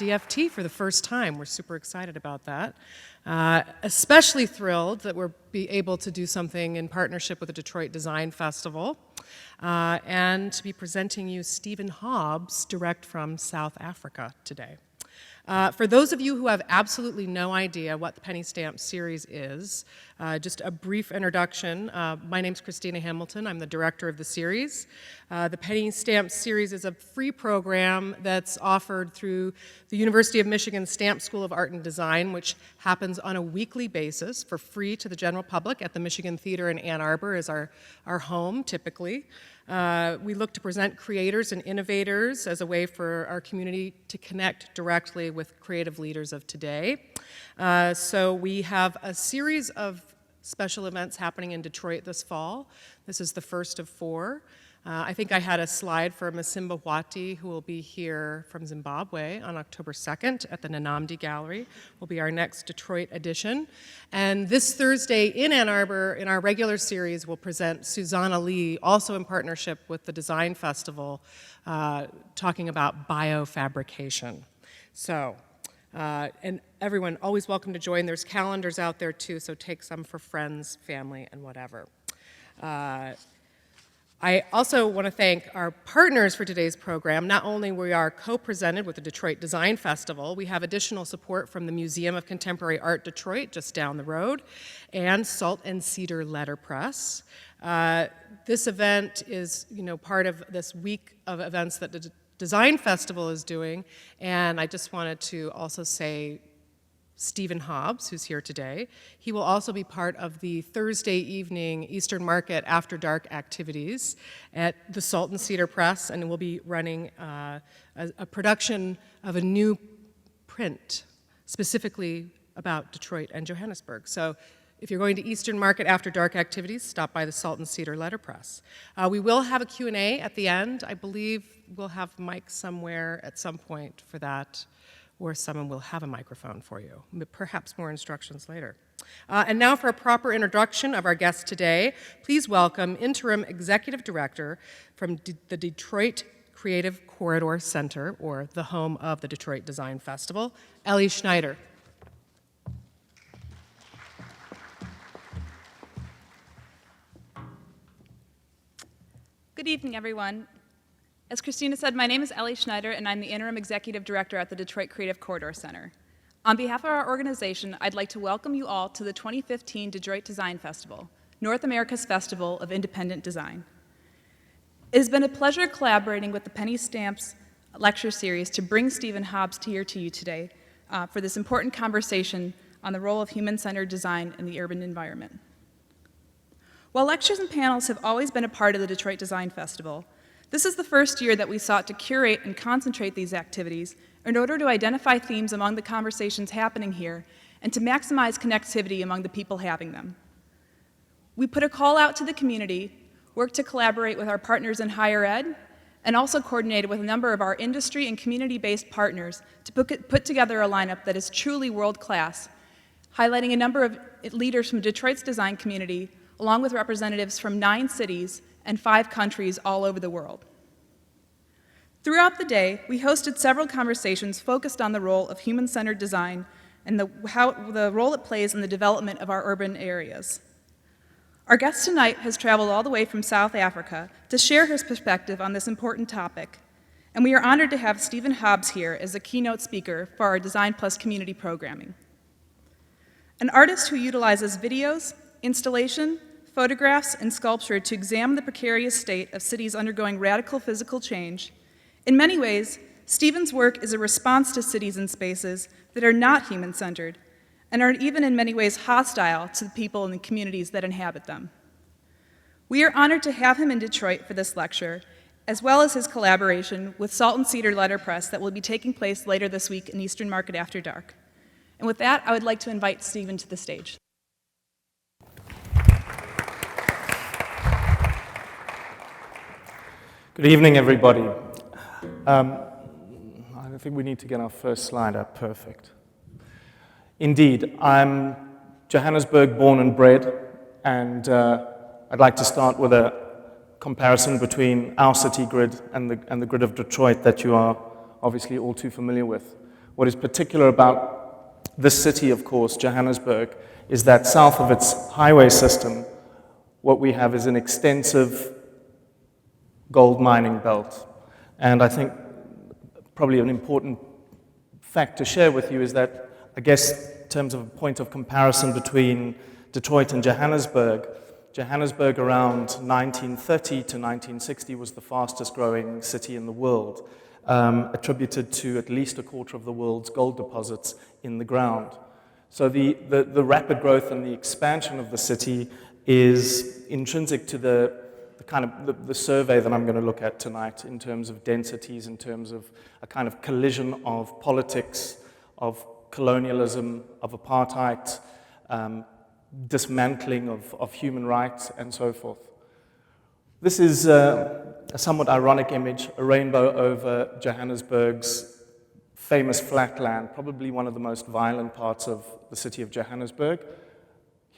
DFT for the first time. We're super excited about that. Especially thrilled that we'll be able to do something in partnership with the Detroit Design Festival and to be presenting you Stephen Hobbs direct from South Africa today. For those of you who have absolutely no idea what the Penny Stamp series is, just a brief introduction. My name's Christina Hamilton. I'm the director of the series. The Penny Stamp series is a free program that's offered through the University of Michigan Stamp School of Art and Design, which happens on a weekly basis for free to the general public at the Michigan Theater in Ann Arbor is our home, typically. We look to present creators and innovators as a way for our community to connect directly with creative leaders of today. So we have a series of special events happening in Detroit this fall. This is the first of 4. I think I had a slide for Masimba Wati, who will be here from Zimbabwe on October 2nd at the Nanamdi Gallery, will be our next Detroit edition. And this Thursday in Ann Arbor, in our regular series, we'll present Susanna Lee, also in partnership with the Design Festival, talking about biofabrication. So, and everyone, always welcome to join. There's calendars out there too, so take some for friends, family, and whatever. I also want to thank our partners for today's program. Not only we are co-presented with the Detroit Design Festival, we have additional support from the Museum of Contemporary Art Detroit, just down the road, and Salt and Cedar Letterpress. This event is, part of this week of events that the Design Festival is doing, and I just wanted to also say Stephen Hobbs, who's here today. He will also be part of the Thursday evening Eastern Market After Dark activities at the Salt and Cedar Press, and we'll be running a production of a new print specifically about Detroit and Johannesburg. So if you're going to Eastern Market After Dark activities, stop by the Salt and Cedar Letterpress. We will have a Q&A at the end. I believe we'll have mics somewhere at some point for that, or someone will have a microphone for you. Perhaps more instructions later. And now for a proper introduction of our guest today, please welcome Interim Executive Director from the Detroit Creative Corridor Center, or the home of the Detroit Design Festival, Ellie Schneider. Good evening, everyone. As Christina said, my name is Ellie Schneider, and I'm the Interim Executive Director at the Detroit Creative Corridor Center. On behalf of our organization, I'd like to welcome you all to the 2015 Detroit Design Festival, North America's Festival of Independent Design. It has been a pleasure collaborating with the Penny Stamps lecture series to bring Stephen Hobbs here to you today for this important conversation on the role of human-centered design in the urban environment. While lectures and panels have always been a part of the Detroit Design Festival, this is the first year that we sought to curate and concentrate these activities in order to identify themes among the conversations happening here and to maximize connectivity among the people having them. We put a call out to the community, worked to collaborate with our partners in higher ed, and also coordinated with a number of our industry and community-based partners to put together a lineup that is truly world-class, highlighting a number of leaders from Detroit's design community, along with representatives from 9 cities and 5 countries all over the world. Throughout the day, we hosted several conversations focused on the role of human-centered design and the role it plays in the development of our urban areas. Our guest tonight has traveled all the way from South Africa to share his perspective on this important topic, and we are honored to have Stephen Hobbs here as a keynote speaker for our Design Plus community programming. An artist who utilizes videos, installation, photographs, and sculpture to examine the precarious state of cities undergoing radical physical change, in many ways, Stephen's work is a response to cities and spaces that are not human-centered and are even in many ways hostile to the people and the communities that inhabit them. We are honored to have him in Detroit for this lecture, as well as his collaboration with Salt and Cedar Letterpress that will be taking place later this week in Eastern Market After Dark. And with that, I would like to invite Stephen to the stage. Good evening, everybody. I think we need to get our first slide up. Perfect. Indeed, I'm Johannesburg born and bred, and I'd like to start with a comparison between our city grid and the grid of Detroit that you are obviously all too familiar with. What is particular about this city, of course, Johannesburg, is that south of its highway system, what we have is an extensive gold mining belt. And I think probably an important fact to share with you is that, I guess, in terms of a point of comparison between Detroit and Johannesburg, Johannesburg around 1930 to 1960 was the fastest growing city in the world, attributed to at least a quarter of the world's gold deposits in the ground. So the rapid growth and the expansion of the city is intrinsic to the kind of the survey that I'm going to look at tonight in terms of densities, in terms of a kind of collision of politics, of colonialism, of apartheid, dismantling of human rights, and so forth. This is a somewhat ironic image, a rainbow over Johannesburg's famous flatland, probably one of the most violent parts of the city of Johannesburg,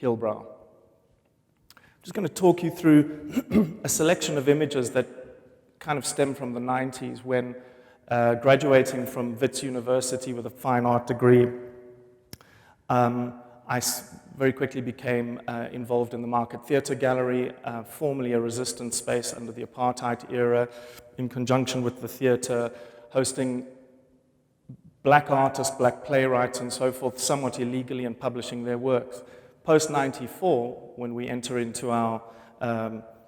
Hillbrow. I'm just going to talk you through a selection of images that kind of stem from the 90s when graduating from Wits University with a fine art degree, I very quickly became involved in the Market Theatre Gallery, formerly a resistance space under the apartheid era, in conjunction with the theatre, hosting black artists, black playwrights, and so forth, somewhat illegally, and publishing their works. Post-94, when we enter into our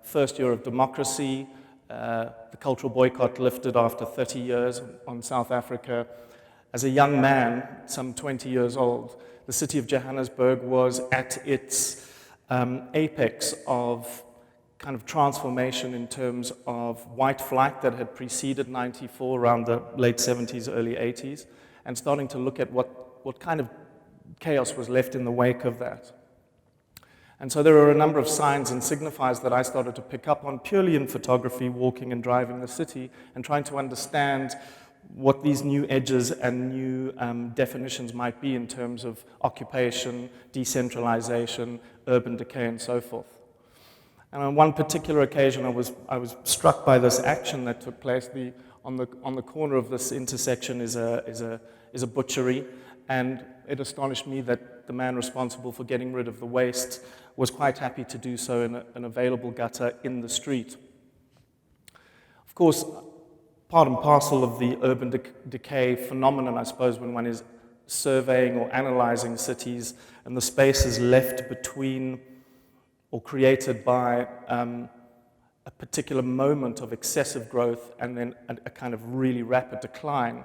first year of democracy, the cultural boycott lifted after 30 years on South Africa. As a young man, some 20 years old, the city of Johannesburg was at its apex of kind of transformation in terms of white flight that had preceded 94 around the late 70s, early 80s, and starting to look at what kind of chaos was left in the wake of that. And so there are a number of signs and signifiers that I started to pick up on purely in photography, walking and driving the city, and trying to understand what these new edges and new definitions might be in terms of occupation, decentralization, urban decay, and so forth. And on one particular occasion, I was struck by this action that took place. On the corner of this intersection is a butchery, and it astonished me that the man responsible for getting rid of the waste was quite happy to do so in an available gutter in the street. Of course, part and parcel of the urban decay phenomenon, I suppose, when one is surveying or analyzing cities and the spaces left between or created by a particular moment of excessive growth and then a kind of really rapid decline,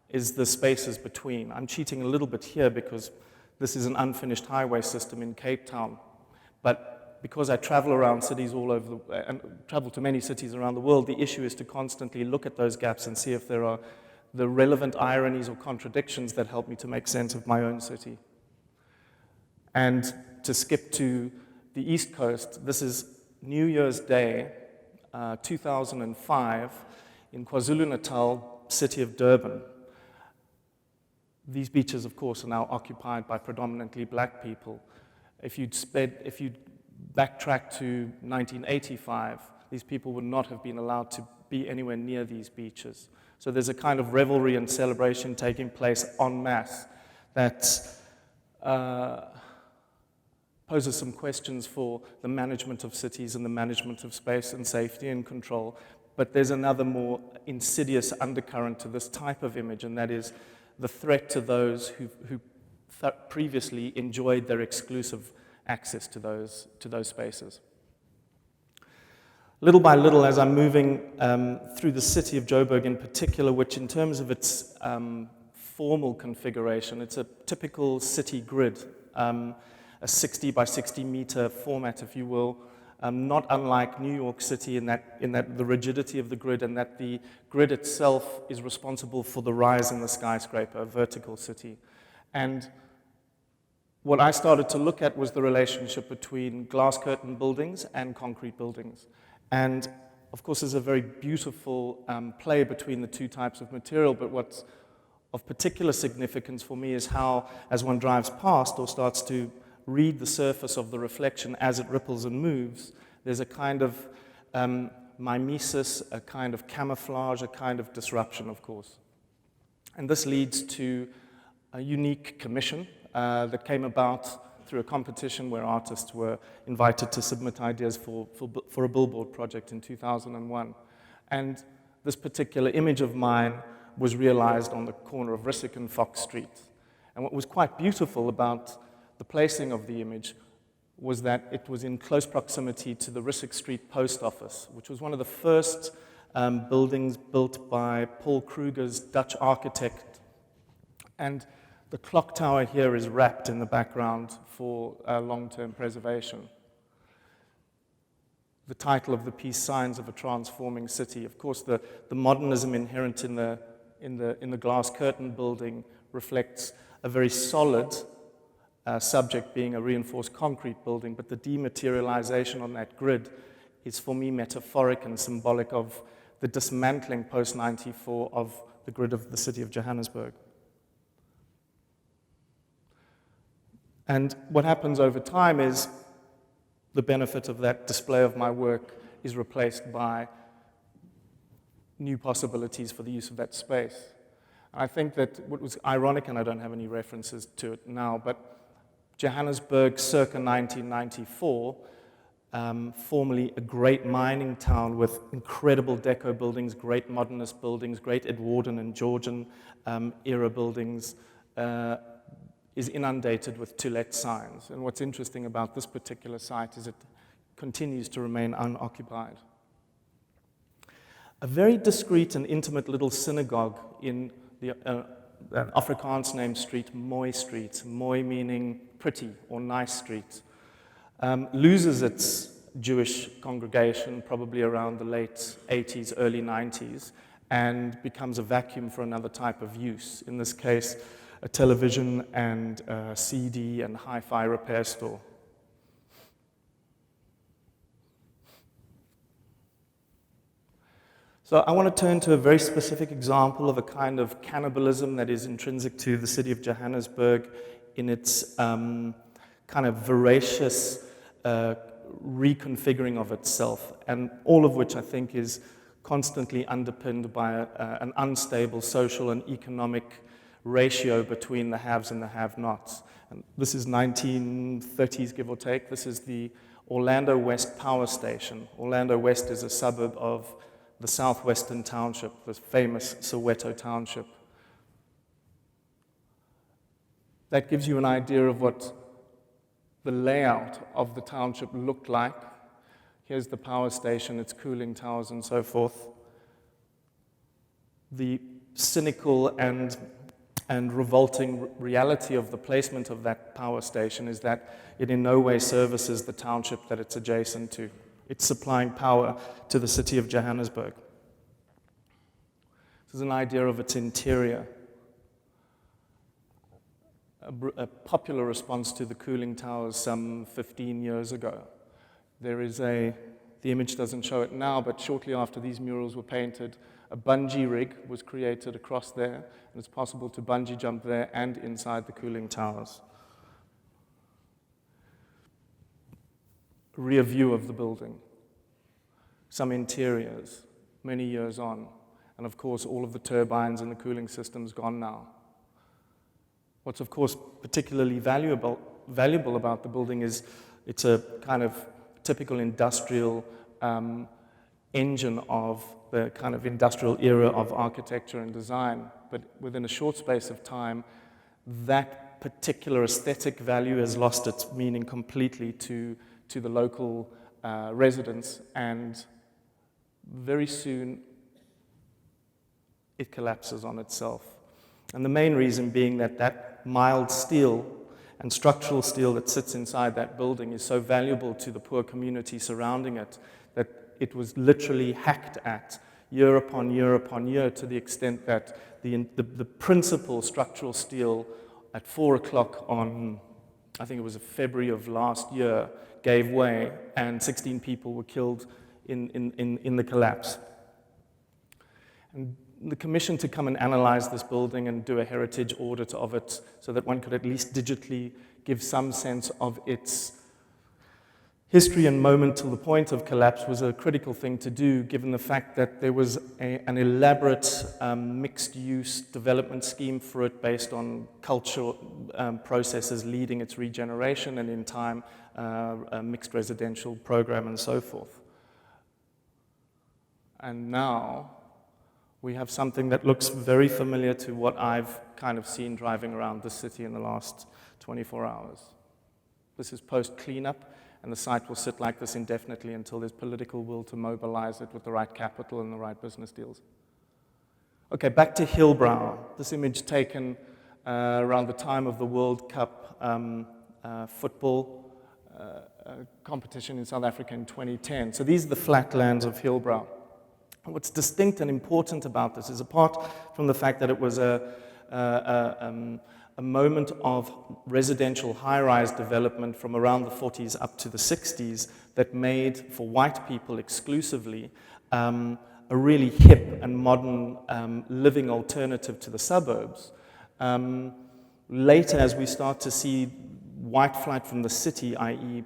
is the spaces between. I'm cheating a little bit here because this is an unfinished highway system in Cape Town. But because I travel around cities all over and travel to many cities around the world, the issue is to constantly look at those gaps and see if there are the relevant ironies or contradictions that help me to make sense of my own city. And to skip to the East Coast, this is New Year's Day, 2005, in KwaZulu-Natal, city of Durban. These beaches, of course, are now occupied by predominantly black people. If you'd backtrack to 1985, these people would not have been allowed to be anywhere near these beaches. So there's a kind of revelry and celebration taking place en masse that poses some questions for the management of cities and the management of space and safety and control. But there's another more insidious undercurrent to this type of image, and that is the threat to those who previously enjoyed their exclusive access to those spaces. Little by little, as I'm moving through the city of Joburg in particular, which in terms of its formal configuration, it's a typical city grid, a 60 by 60 meter format, if you will, not unlike New York City in that the rigidity of the grid and that the grid itself is responsible for the rise in the skyscraper, a vertical city. And what I started to look at was the relationship between glass curtain buildings and concrete buildings. And of course, there's a very beautiful play between the two types of material, but what's of particular significance for me is how, as one drives past or starts to read the surface of the reflection as it ripples and moves, there's a kind of mimesis, a kind of camouflage, a kind of disruption, of course. And this leads to a unique commission that came about through a competition where artists were invited to submit ideas for a billboard project in 2001. And this particular image of mine was realized on the corner of Rissik and Fox Street. And what was quite beautiful about the placing of the image was that it was in close proximity to the Rissik Street Post Office, which was one of the first buildings built by Paul Kruger's Dutch architect. And the clock tower here is wrapped in the background for long-term preservation. The title of the piece, Signs of a Transforming City. Of course, the modernism inherent in the glass curtain building reflects a very solid subject being a reinforced concrete building, but the dematerialization on that grid is for me metaphoric and symbolic of the dismantling post-94 of the grid of the city of Johannesburg. And what happens over time is the benefit of that display of my work is replaced by new possibilities for the use of that space. I think that what was ironic, and I don't have any references to it now, but Johannesburg circa 1994, formerly a great mining town with incredible deco buildings, great modernist buildings, great Edwardian and Georgian era buildings, is inundated with to let signs. And what's interesting about this particular site is it continues to remain unoccupied. A very discreet and intimate little synagogue in an Afrikaans named street, Mooi Street, Mooi meaning pretty or nice street, loses its Jewish congregation probably around the late 80s, early 90s, and becomes a vacuum for another type of use. In this case, a television and a CD and hi-fi repair store. So I want to turn to a very specific example of a kind of cannibalism that is intrinsic to the city of Johannesburg in its kind of voracious reconfiguring of itself, and all of which I think is constantly underpinned by an unstable social and economic ratio between the haves and the have-nots. And this is 1930s, give or take. This is the Orlando West Power Station. Orlando West is a suburb of the southwestern township, the famous Soweto township. That gives you an idea of what the layout of the township looked like. Here's the power station, its cooling towers and so forth. The cynical and revolting reality of the placement of that power station is that it in no way services the township that it's adjacent to. It's supplying power to the city of Johannesburg. This is an idea of its interior. A popular response to the cooling towers some 15 years ago. There is the image doesn't show it now, but shortly after these murals were painted, a bungee rig was created across there, and it's possible to bungee jump there and inside the cooling towers. Rear view of the building, some interiors, many years on, and of course all of the turbines and the cooling systems gone now. What's of course particularly valuable about the building is it's a kind of typical industrial engine of the kind of industrial era of architecture and design, but within a short space of time, that particular aesthetic value has lost its meaning completely to the local residents, and very soon it collapses on itself. And the main reason being that mild steel and structural steel that sits inside that building is so valuable to the poor community surrounding it that it was literally hacked at year upon year upon year, to the extent that the principal structural steel at 4 o'clock on, I think it was February of last year, gave way, and 16 people were killed in the collapse. And the commission to come and analyze this building and do a heritage audit of it so that one could at least digitally give some sense of its history and moment till the point of collapse was a critical thing to do, given the fact that there was an elaborate mixed-use development scheme for it based on cultural processes leading its regeneration, and in time, a mixed residential program and so forth. And now, we have something that looks very familiar to what I've kind of seen driving around the city in the last 24 hours. This is post-cleanup, and the site will sit like this indefinitely until there's political will to mobilize it with the right capital and the right business deals. Okay, back to Hillbrow. This image taken around the time of the World Cup football competition in South Africa in 2010. So these are the flatlands of Hillbrow. And what's distinct and important about this is, apart from the fact that it was a moment of residential high-rise development from around the 40s up to the 60s that made, for white people exclusively, a really hip and modern living alternative to the suburbs. Later, as we start to see white flight from the city, i.e.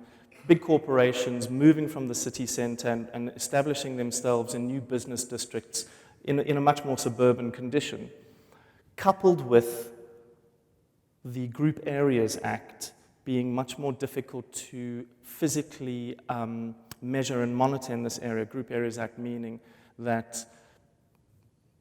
big corporations moving from the city center and establishing themselves in new business districts in a much more suburban condition, coupled with the Group Areas Act being much more difficult to physically measure and monitor in this area. Group Areas Act meaning that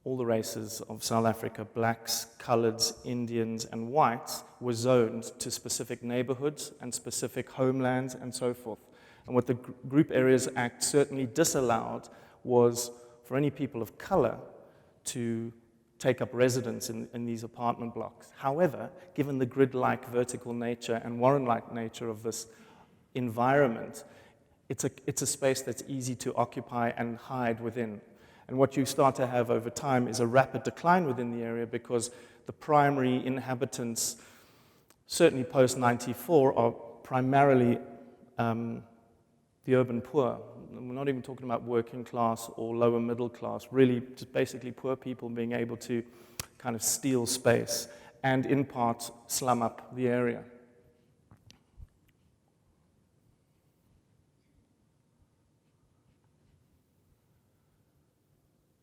all the races of South Africa, blacks, coloreds, Indians, and whites, were zoned to specific neighborhoods and specific homelands and so forth. And what the Group Areas Act certainly disallowed was for any people of color to take up residence in these apartment blocks. However, given the grid-like vertical nature and Warren-like nature of this environment, it's a space that's easy to occupy and hide within. And what you start to have over time is a rapid decline within the area because the primary inhabitants, certainly post-94, are primarily the urban poor. We're not even talking about working class or lower middle class, really just basically poor people being able to kind of steal space and in part slum up the area.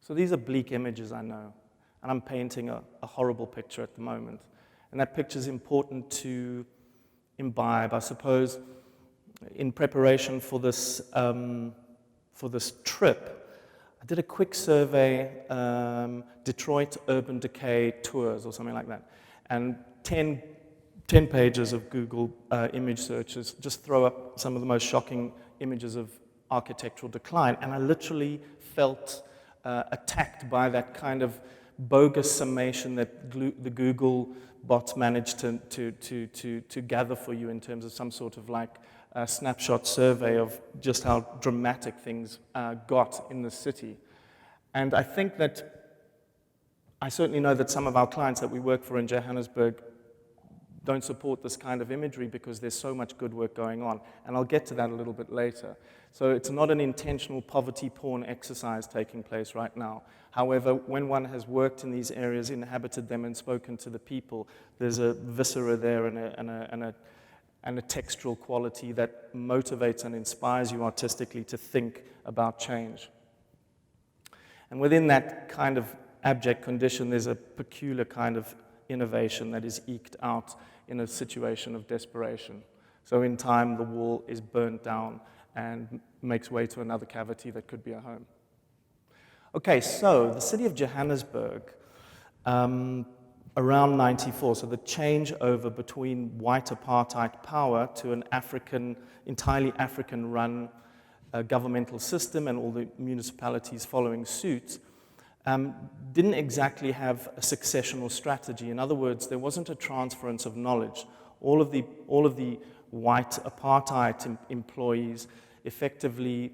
So these are bleak images, I know, and I'm painting a horrible picture at the moment. And that picture is important to imbibe, I suppose, in preparation for this trip. I did a quick survey, Detroit Urban Decay Tours or something like that, and 10 pages of Google image searches just throw up some of the most shocking images of architectural decline, and I literally felt attacked by that kind of bogus summation that the Google bots managed to gather for you in terms of some sort of like a snapshot survey of just how dramatic things got in the city. And I think that, I certainly know that some of our clients that we work for in Johannesburg don't support this kind of imagery because there's so much good work going on. And I'll get to that a little bit later. So it's not an intentional poverty porn exercise taking place right now. However, when one has worked in these areas, inhabited them, and spoken to the people, there's a viscera there and a textural quality that motivates and inspires you artistically to think about change. And within that kind of abject condition, there's a peculiar kind of innovation that is eked out in a situation of desperation. So in time, the wall is burnt down and makes way to another cavity that could be a home. Okay, so the city of Johannesburg, around 94, so the changeover between white apartheid power to an entirely African-run governmental system and all the municipalities following suit, didn't exactly have a successional strategy. In other words, there wasn't a transference of knowledge. All of the white apartheid employees effectively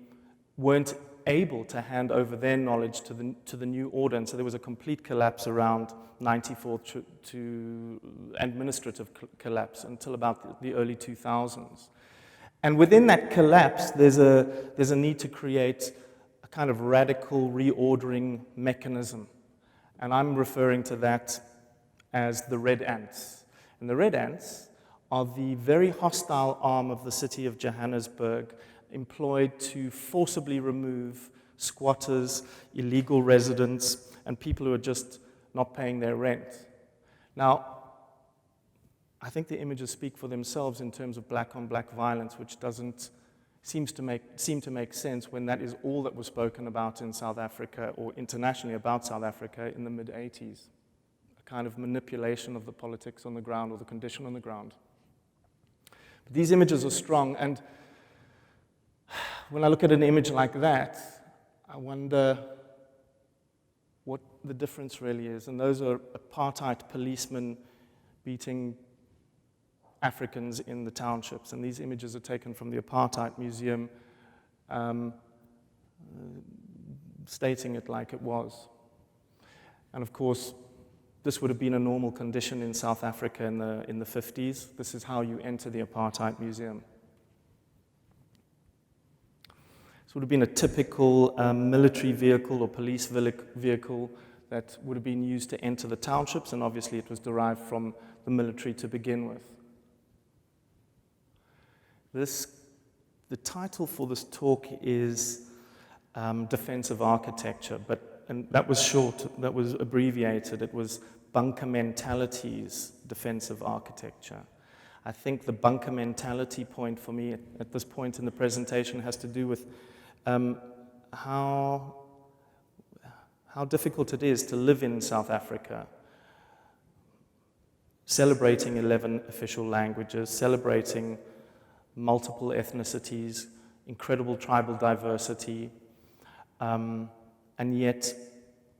weren't able to hand over their knowledge to the new order, and so there was a complete collapse around 94 to administrative collapse until about the early 2000s. And within that collapse, there's a need to create a kind of radical reordering mechanism. And I'm referring to that as the Red Ants. And the Red Ants are the very hostile arm of the city of Johannesburg employed to forcibly remove squatters, illegal residents, and people who are just not paying their rent. Now, I think the images speak for themselves in terms of black-on-black violence, which doesn't seem to make sense when that is all that was spoken about in South Africa or internationally about South Africa in the mid-'80s, a kind of manipulation of the politics on the ground or the condition on the ground. But these images are strong, and when I look at an image like that, I wonder what the difference really is. And those are apartheid policemen beating Africans in the townships. And these images are taken from the Apartheid Museum, stating it like it was. And of course, this would have been a normal condition in South Africa in the 50s. This is how you enter the Apartheid Museum. This would have been a typical military vehicle or police vehicle that would have been used to enter the townships, and obviously it was derived from the military to begin with. The title for this talk is Defensive Architecture, and that was short, that was abbreviated. It was Bunker Mentality's Defensive Architecture. I think the bunker mentality point for me at this point in the presentation has to do with how difficult it is to live in South Africa, celebrating 11 official languages, celebrating multiple ethnicities, incredible tribal diversity, and yet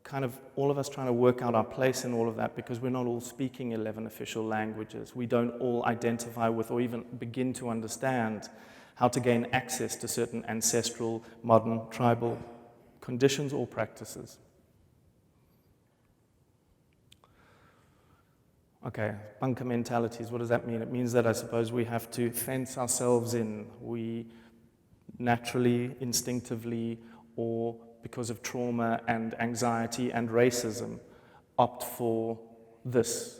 kind of all of us trying to work out our place in all of that because we're not all speaking 11 official languages. We don't all identify with or even begin to understand how to gain access to certain ancestral, modern, tribal conditions or practices. Okay, bunker mentalities, what does that mean? It means that I suppose we have to fence ourselves in. We naturally, instinctively, or because of trauma and anxiety and racism, opt for this.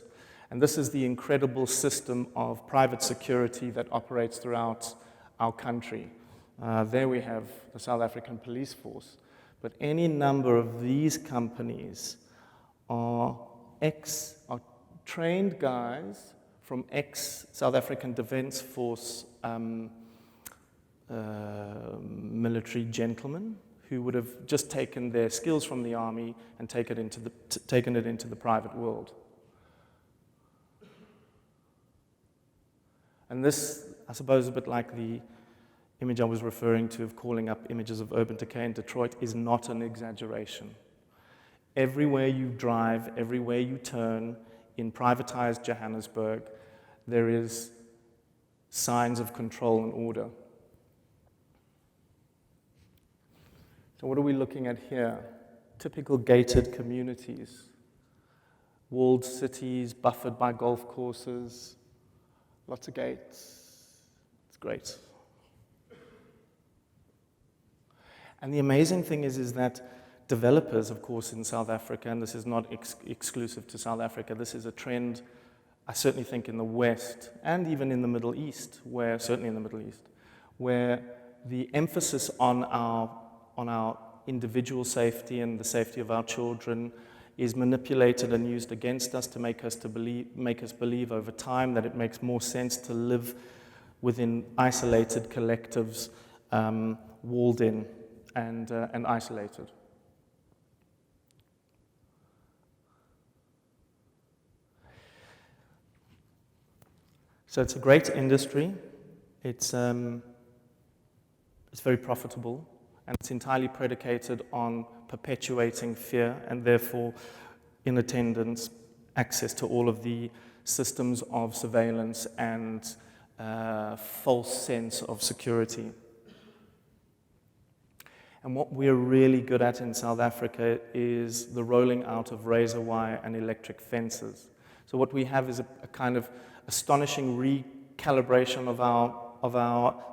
And this is the incredible system of private security that operates throughout our country. There we have the South African Police Force. But any number of these companies are trained guys from ex-South African Defence Force military gentlemen who would have just taken their skills from the army and taken it into the private world. And this, I suppose, a bit like the image I was referring to of calling up images of urban decay in Detroit, is not an exaggeration. Everywhere you drive, everywhere you turn, in privatized Johannesburg, there is signs of control and order. So what are we looking at here? Typical gated communities, walled cities, buffered by golf courses, lots of gates. It's great. And the amazing thing is that developers, of course, in South Africa, and this is not exclusive to South Africa, this is a trend, I certainly think, in the West, and even in the Middle East, certainly in the Middle East, where the emphasis on our individual safety and the safety of our children is manipulated and used against us to make us believe over time that it makes more sense to live within isolated collectives, walled in and isolated. So it's a great industry. It's very profitable, and it's entirely predicated on perpetuating fear and therefore, in attendance, access to all of the systems of surveillance and false sense of security. And what we're really good at in South Africa is the rolling out of razor wire and electric fences. So what we have is a kind of astonishing recalibration of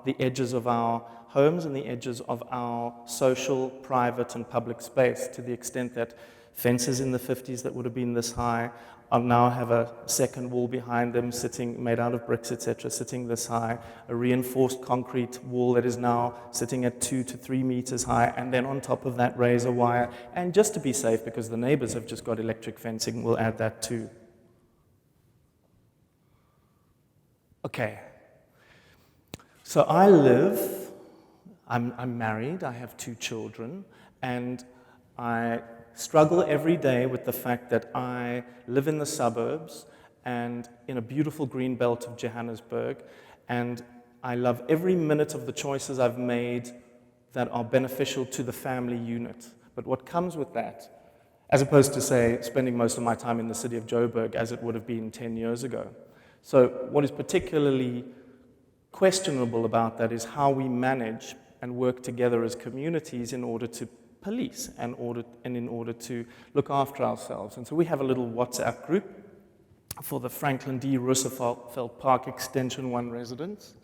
the edges of our homes and the edges of our social, private, and public space, to the extent that Fences in the 50s that would have been this high now have a second wall behind them, made out of bricks, etc., sitting this high. A reinforced concrete wall that is now sitting at 2 to 3 meters high, and then on top of that, razor wire. And just to be safe, because the neighbors have just got electric fencing, we'll add that too. Okay. So I'm married, I have 2 children, and I struggle every day with the fact that I live in the suburbs and in a beautiful green belt of Johannesburg, and I love every minute of the choices I've made that are beneficial to the family unit. But what comes with that, as opposed to, say, spending most of my time in the city of Joburg as it would have been 10 years ago. So what is particularly questionable about that is how we manage and work together as communities in order to police and in order to look after ourselves. And so we have a little WhatsApp group for the Franklin D. Roosevelt Park Extension 1 residents.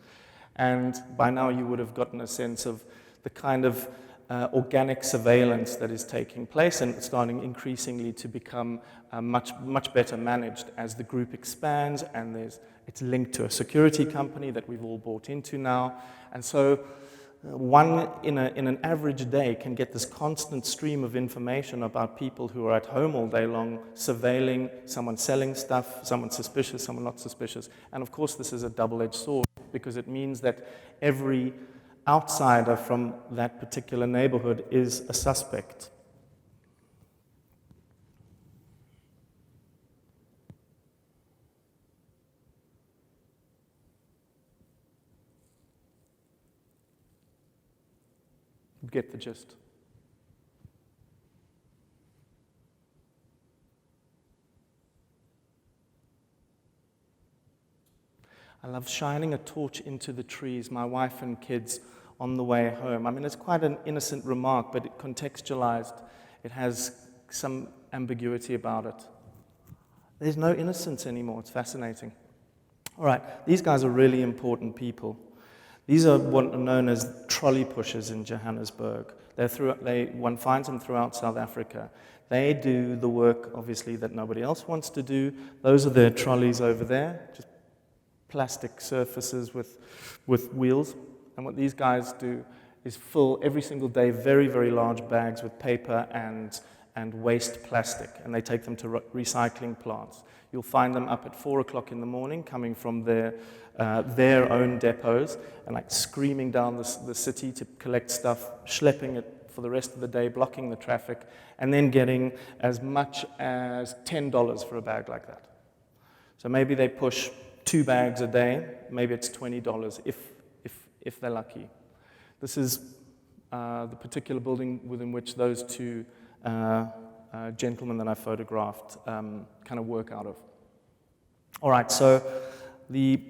And by now you would have gotten a sense of the kind of organic surveillance that is taking place, and it's starting increasingly to become much better managed as the group expands, and it's linked to a security company that we've all bought into now. And so one in an average day can get this constant stream of information about people who are at home all day long, surveilling, someone selling stuff, someone suspicious, someone not suspicious. And of course this is a double-edged sword, because it means that every outsider from that particular neighborhood is a suspect. Get the gist. I love shining a torch into the trees, my wife and kids on the way home. I mean, it's quite an innocent remark, but it contextualized, it has some ambiguity about it. There's no innocence anymore. It's fascinating. All right, these guys are really important people. These are what are known as trolley pushers in Johannesburg. One finds them throughout South Africa. They do the work, obviously, that nobody else wants to do. Those are their trolleys over there, just plastic surfaces with wheels. And what these guys do is fill every single day very, very large bags with paper and waste plastic, and they take them to recycling plants. You'll find them up at 4 o'clock in the morning coming from their own depots and like screaming down the city to collect stuff, schlepping it for the rest of the day, blocking the traffic, and then getting as much as $10 for a bag like that. So maybe they push 2 bags a day, maybe it's $20 if they're lucky. This is the particular building within which those 2 gentlemen that I photographed kind of work out of. All right, so the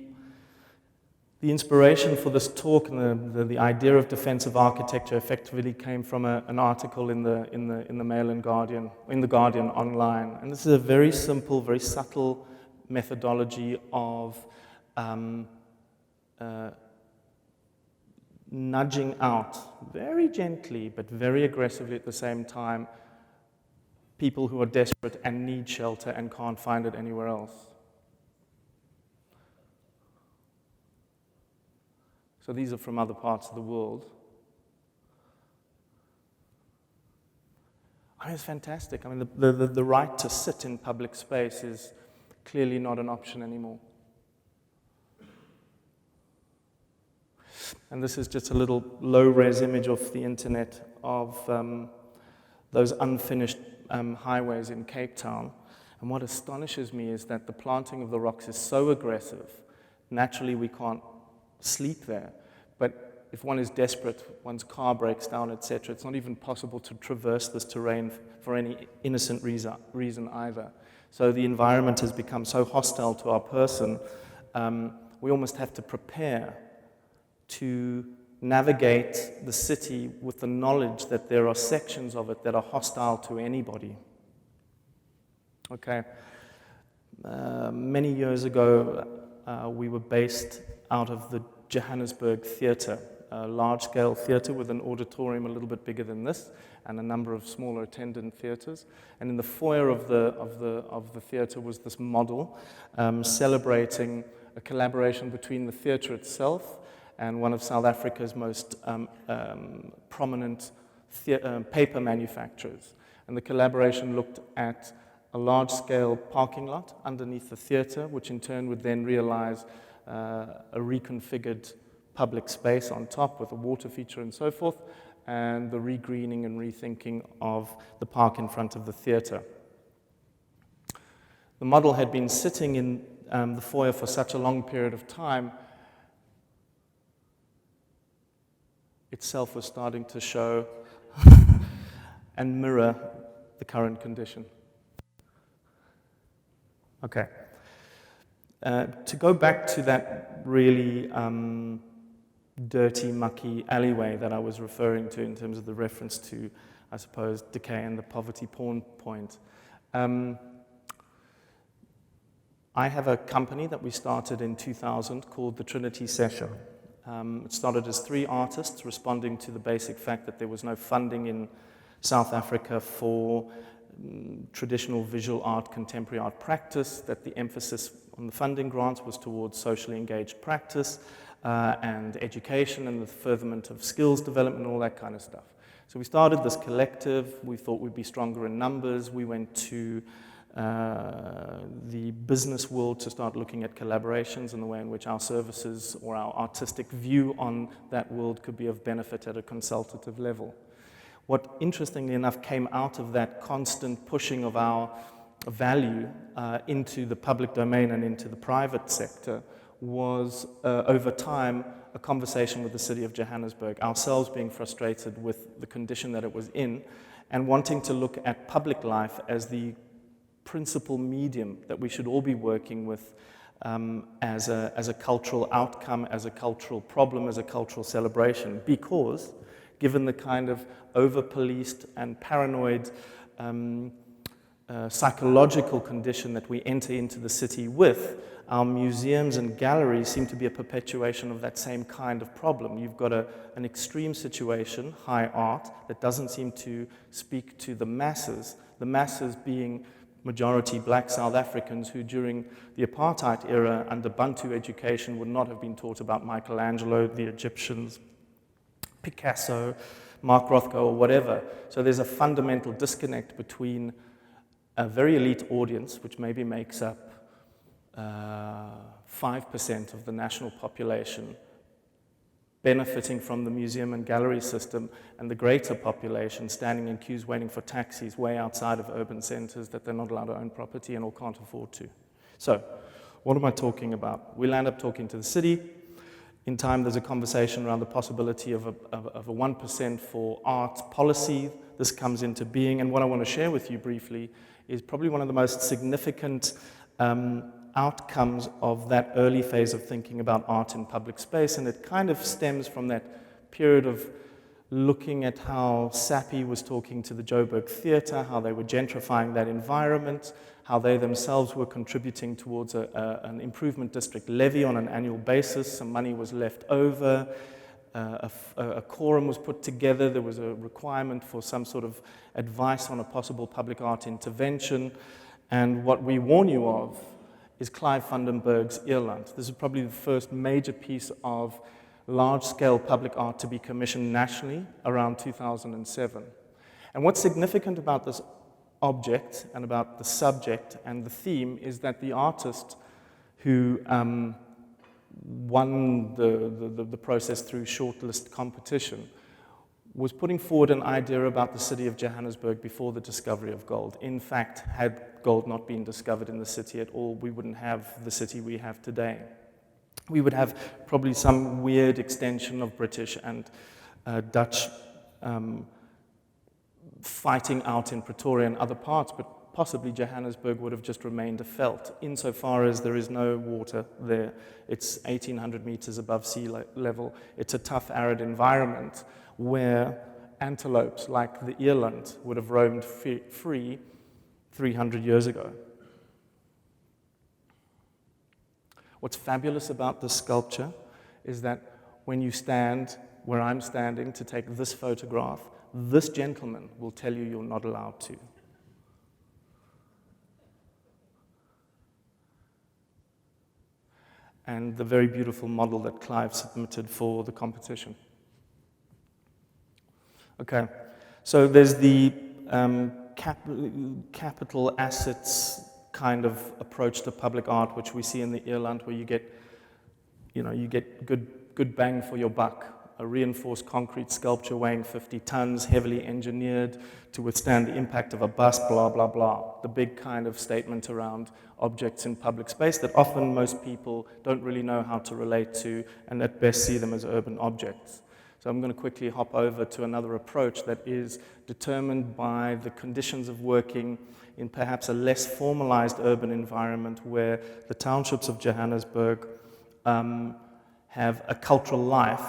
inspiration for this talk and the idea of defensive architecture effectively came from an article in the Mail and Guardian, in the Guardian online, and this is a very simple, very subtle methodology of nudging out very gently but very aggressively at the same time people who are desperate and need shelter and can't find it anywhere else. So these are from other parts of the world. I mean, it's fantastic. I mean, the right to sit in public space is clearly not an option anymore. And this is just a little low-res image off the internet of those unfinished highways in Cape Town. And what astonishes me is that the planting of the rocks is so aggressive. Naturally, we can't sleep there. But if one is desperate, one's car breaks down, etc., it's not even possible to traverse this terrain for any innocent reason either. So the environment has become so hostile to our person, we almost have to prepare to navigate the city with the knowledge that there are sections of it that are hostile to anybody. Okay. Many years ago, we were based out of the Johannesburg Theatre a large-scale theater with an auditorium a little bit bigger than this, and a number of smaller attendant theaters. And in the foyer of the theater was this model celebrating a collaboration between the theater itself and one of South Africa's most prominent paper manufacturers. And the collaboration looked at a large-scale parking lot underneath the theater, which in turn would then realize a reconfigured public space on top with a water feature and so forth, and the regreening and rethinking of the park in front of the theater. The model had been sitting in the foyer for such a long period of time, itself was starting to show and mirror the current condition. Okay. To go back to that really dirty, mucky alleyway that I was referring to in terms of the reference to, I suppose, decay and the poverty porn point. I have a company that we started in 2000 called the Trinity Session. It started as 3 artists responding to the basic fact that there was no funding in South Africa for traditional visual art, contemporary art practice, that the emphasis on the funding grants was towards socially engaged practice and education and the furtherment of skills development and all that kind of stuff. So we started this collective. We thought we'd be stronger in numbers. We went to the business world to start looking at collaborations and the way in which our services or our artistic view on that world could be of benefit at a consultative level. What, interestingly enough, came out of that constant pushing of our value into the public domain and into the private sector was, over time, a conversation with the city of Johannesburg, ourselves being frustrated with the condition that it was in, and wanting to look at public life as the principal medium that we should all be working with as a cultural outcome, as a cultural problem, as a cultural celebration, because given the kind of over-policed and paranoid psychological condition that we enter into the city with, our museums and galleries seem to be a perpetuation of that same kind of problem. You've got an extreme situation, high art, that doesn't seem to speak to the masses being majority black South Africans who during the apartheid era under Bantu education would not have been taught about Michelangelo, the Egyptians, Picasso, Mark Rothko, or whatever. So there's a fundamental disconnect between a very elite audience, which maybe makes up 5% of the national population, benefiting from the museum and gallery system, and the greater population standing in queues waiting for taxis way outside of urban centers that they're not allowed to own property and or can't afford to. So, what am I talking about? We'll end up talking to the city. In time, there's a conversation around the possibility of a 1% for art policy. This comes into being, and what I want to share with you briefly is probably one of the most significant outcomes of that early phase of thinking about art in public space, and it kind of stems from that period of looking at how SAPI was talking to the Joburg Theatre, how they were gentrifying that environment, how they themselves were contributing towards an improvement district levy on an annual basis. Some money was left over, a quorum was put together, there was a requirement for some sort of advice on a possible public art intervention, and what we warn you of is Clive Vandenberg's Earland. This is probably the first major piece of large-scale public art to be commissioned nationally around 2007. And what's significant about this object and about the subject and the theme is that the artist who won the process through shortlist competition was putting forward an idea about the city of Johannesburg before the discovery of gold. In fact, had gold not been discovered in the city at all, we wouldn't have the city we have today. We would have probably some weird extension of British and Dutch fighting out in Pretoria and other parts, but possibly Johannesburg would have just remained a veldt, insofar as there is no water there. It's 1,800 meters above sea level. It's a tough, arid environment where antelopes like the eland would have roamed free 300 years ago. What's fabulous about this sculpture is that when you stand where I'm standing to take this photograph, this gentleman will tell you you're not allowed to. And the very beautiful model that Clive submitted for the competition. Okay, so there's the capital assets kind of approach to public art, which we see in the Ierland, where you get good bang for your buck. A reinforced concrete sculpture weighing 50 tons, heavily engineered to withstand the impact of a bus, blah, blah, blah. The big kind of statement around objects in public space that often most people don't really know how to relate to, and at best see them as urban objects. So I'm going to quickly hop over to another approach that is determined by the conditions of working in perhaps a less formalized urban environment where the townships of Johannesburg have a cultural life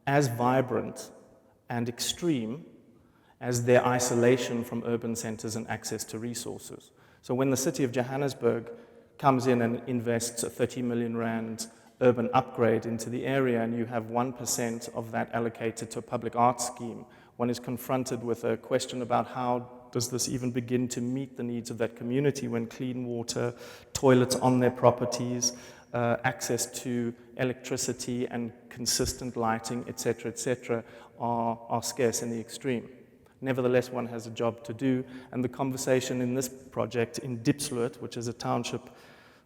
as vibrant and extreme as their isolation from urban centers and access to resources. So when the city of Johannesburg comes in and invests a 30 million rand urban upgrade into the area, and you have 1% of that allocated to a public art scheme, one is confronted with a question about how does this even begin to meet the needs of that community when clean water, toilets on their properties, access to electricity and consistent lighting, etc., are scarce in the extreme. Nevertheless, one has a job to do, and the conversation in this project in Diepsloot, which is a township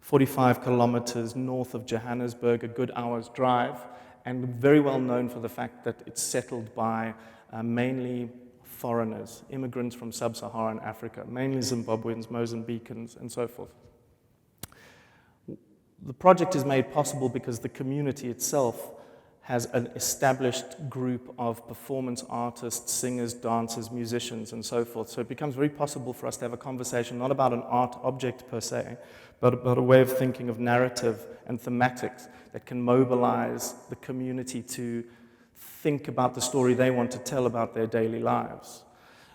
45 kilometers north of Johannesburg, a good hour's drive, and very well known for the fact that it's settled by mainly foreigners, immigrants from sub-Saharan Africa, mainly Zimbabweans, Mozambicans, and so forth. The project is made possible because the community itself has an established group of performance artists, singers, dancers, musicians, and so forth. So it becomes very possible for us to have a conversation not about an art object per se, but about a way of thinking of narrative and thematics that can mobilize the community to think about the story they want to tell about their daily lives.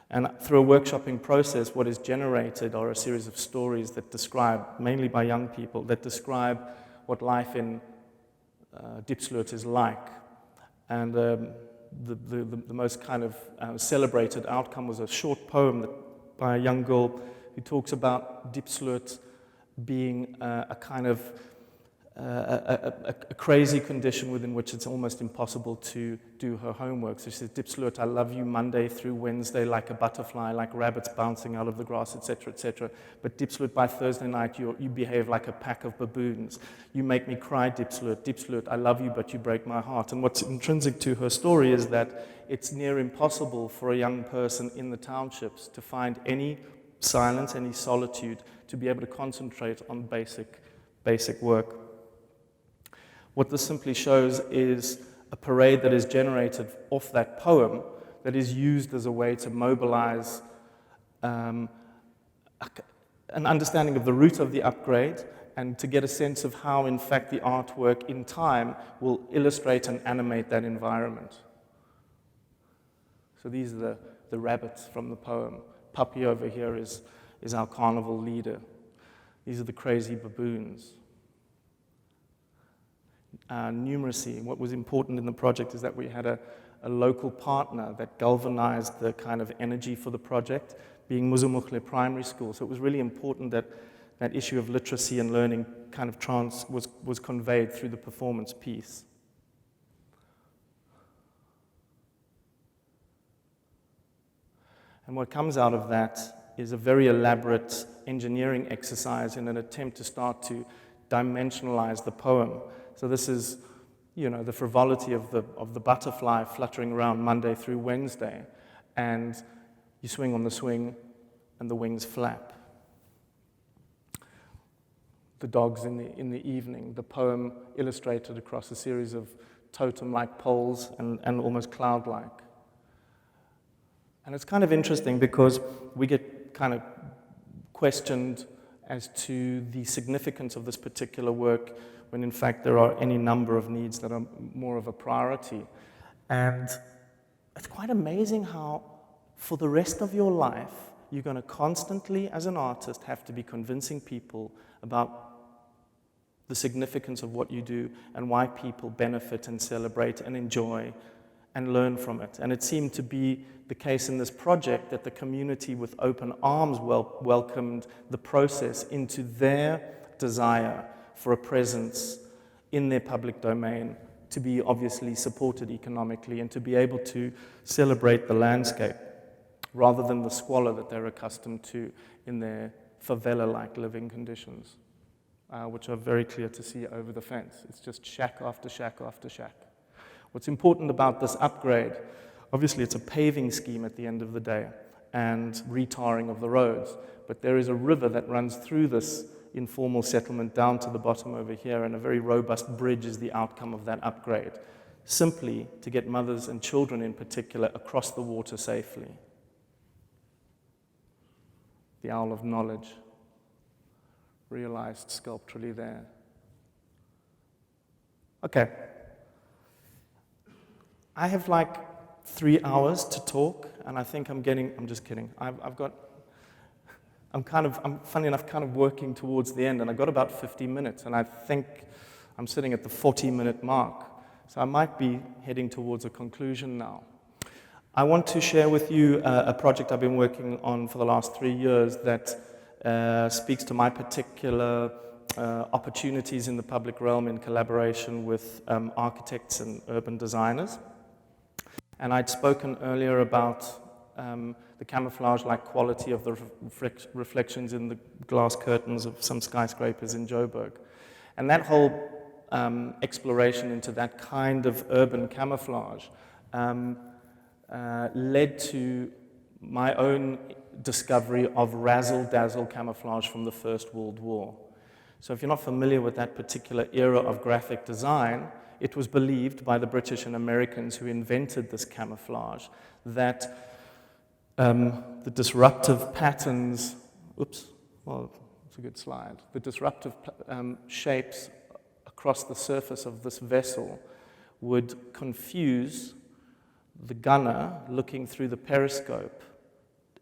And through a workshopping process, what is generated are a series of stories that describe, mainly by young people, that describe what life in Diepsloot is like. And the most kind of celebrated outcome was a short poem by a young girl who talks about Diepsloot being a kind of a crazy condition within which it's almost impossible to do her homework. So she says, Diepsloot, I love you Monday through Wednesday like a butterfly, like rabbits bouncing out of the grass, etc., etc. But Diepsloot, by Thursday night, you behave like a pack of baboons. You make me cry, Diepsloot. Diepsloot, I love you, but you break my heart. And what's intrinsic to her story is that it's near impossible for a young person in the townships to find any silence, any solitude, to be able to concentrate on basic work. What this simply shows is a parade that is generated off that poem that is used as a way to mobilize an understanding of the root of the upgrade and to get a sense of how, in fact, the artwork in time will illustrate and animate that environment. So these are the rabbits from the poem. Puppy over here is our carnival leader. These are the crazy baboons. Numeracy. What was important in the project is that we had a local partner that galvanized the kind of energy for the project, being Muzumuhle Primary School. So it was really important that that issue of literacy and learning kind of was conveyed through the performance piece. And what comes out of that is a very elaborate engineering exercise in an attempt to start to dimensionalize the poem. So this is, the frivolity of the butterfly fluttering around Monday through Wednesday, and you swing on the swing, and the wings flap. The dogs in the evening, the poem illustrated across a series of totem-like poles and almost cloud-like. And it's kind of interesting because we get kind of questioned as to the significance of this particular work when in fact there are any number of needs that are more of a priority. And it's quite amazing how for the rest of your life, you're going to constantly, as an artist, have to be convincing people about the significance of what you do and why people benefit and celebrate and enjoy and learn from it. And it seemed to be the case in this project that the community with open arms welcomed the process into their desire for a presence in their public domain, to be obviously supported economically and to be able to celebrate the landscape rather than the squalor that they're accustomed to in their favela-like living conditions, which are very clear to see over the fence. It's just shack after shack after shack. What's important about this upgrade, obviously it's a paving scheme at the end of the day and retarring of the roads, but there is a river that runs through this informal settlement down to the bottom over here, and a very robust bridge is the outcome of that upgrade, simply to get mothers and children in particular across the water safely. The owl of knowledge, realized sculpturally there. Okay. I have like 3 hours to talk, and I think I'm just kidding. I'm funny enough, kind of working towards the end, and I've got about 50 minutes, and I think I'm sitting at the 40-minute mark. So I might be heading towards a conclusion now. I want to share with you a project I've been working on for the last 3 years that speaks to my particular opportunities in the public realm in collaboration with architects and urban designers. And I'd spoken earlier about the camouflage-like quality of the reflections in the glass curtains of some skyscrapers in Joburg. And that whole exploration into that kind of urban camouflage led to my own discovery of Razzle, dazzle camouflage from the First World War. So if you're not familiar with that particular era of graphic design, it was believed by the British and Americans who invented this camouflage that the disruptive patterns, it's a good slide, the disruptive shapes across the surface of this vessel would confuse the gunner looking through the periscope,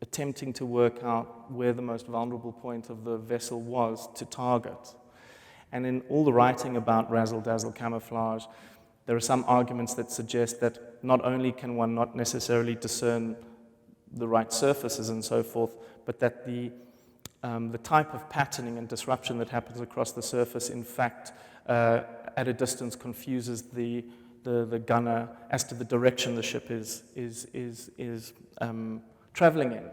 attempting to work out where the most vulnerable point of the vessel was to target. And in all the writing about razzle-dazzle camouflage, there are some arguments that suggest that not only can one not necessarily discern the right surfaces and so forth, but that the type of patterning and disruption that happens across the surface, in fact, at a distance confuses the gunner as to the direction the ship is traveling in.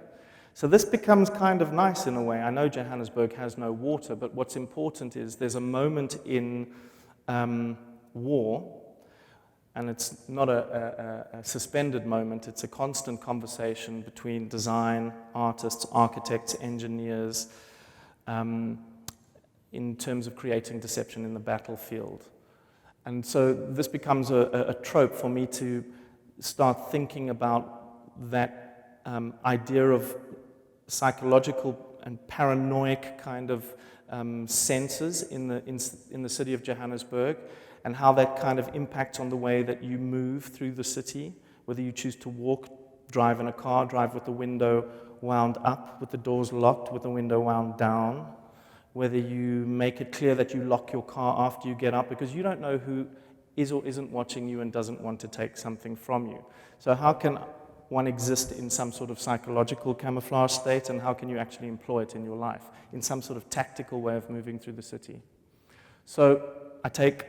So this becomes kind of nice in a way. I know Johannesburg has no water, but what's important is there's a moment in war, and it's not a suspended moment, it's a constant conversation between design, artists, architects, engineers, in terms of creating deception in the battlefield. And so this becomes a trope for me to start thinking about that idea of psychological and paranoid kind of senses in the city of Johannesburg, and how that kind of impacts on the way that you move through the city, whether you choose to walk, drive in a car, drive with the window wound up, with the doors locked, with the window wound down, whether you make it clear that you lock your car after you get up, because you don't know who is or isn't watching you and doesn't want to take something from you. So how can one exist in some sort of psychological camouflage state, and how can you actually employ it in your life, in some sort of tactical way of moving through the city? So I take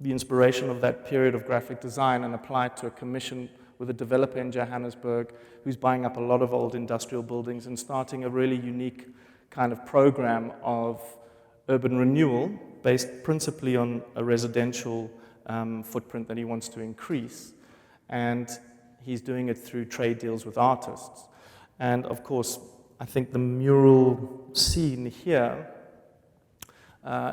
the inspiration of that period of graphic design and apply it to a commission with a developer in Johannesburg who's buying up a lot of old industrial buildings and starting a really unique kind of program of urban renewal based principally on a residential footprint that he wants to increase. And he's doing it through trade deals with artists. And of course, I think the mural scene here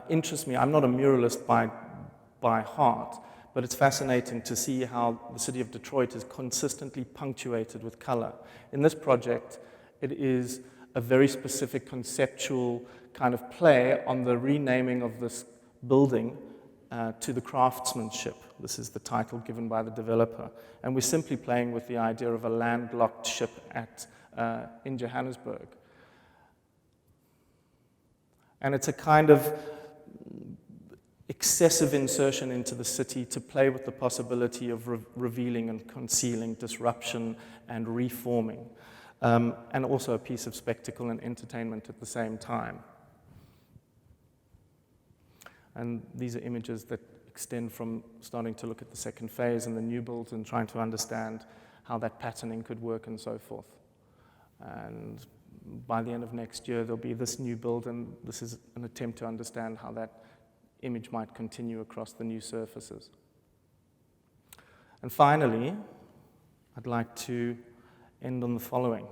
interests me. I'm not a muralist by heart, but it's fascinating to see how the city of Detroit is consistently punctuated with color. In this project, it is a very specific conceptual kind of play on the renaming of this building to the craftsmanship. This is the title given by the developer. And we're simply playing with the idea of a landlocked ship in Johannesburg. And it's a kind of excessive insertion into the city to play with the possibility of revealing and concealing disruption and reforming, and also a piece of spectacle and entertainment at the same time. And these are images that extend from starting to look at the second phase and the new builds and trying to understand how that patterning could work and so forth. And by the end of next year, there'll be this new build, and this is an attempt to understand how that image might continue across the new surfaces. And finally, I'd like to end on the following.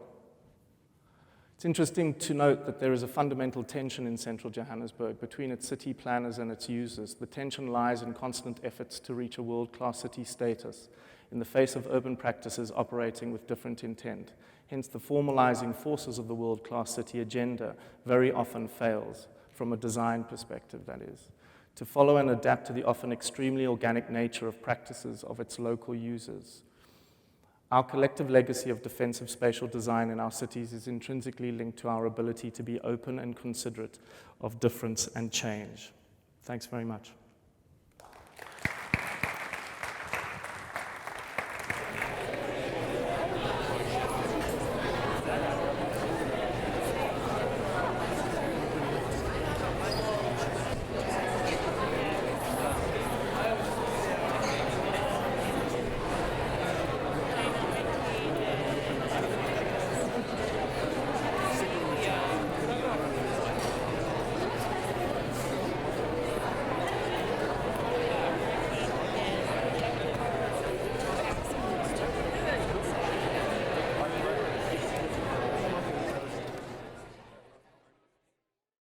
It's interesting to note that there is a fundamental tension in central Johannesburg between its city planners and its users. The tension lies in constant efforts to reach a world-class city status in the face of urban practices operating with different intent. Hence, the formalizing forces of the world-class city agenda very often fails, from a design perspective, that is, to follow and adapt to the often extremely organic nature of practices of its local users. Our collective legacy of defensive spatial design in our cities is intrinsically linked to our ability to be open and considerate of difference and change. Thanks very much.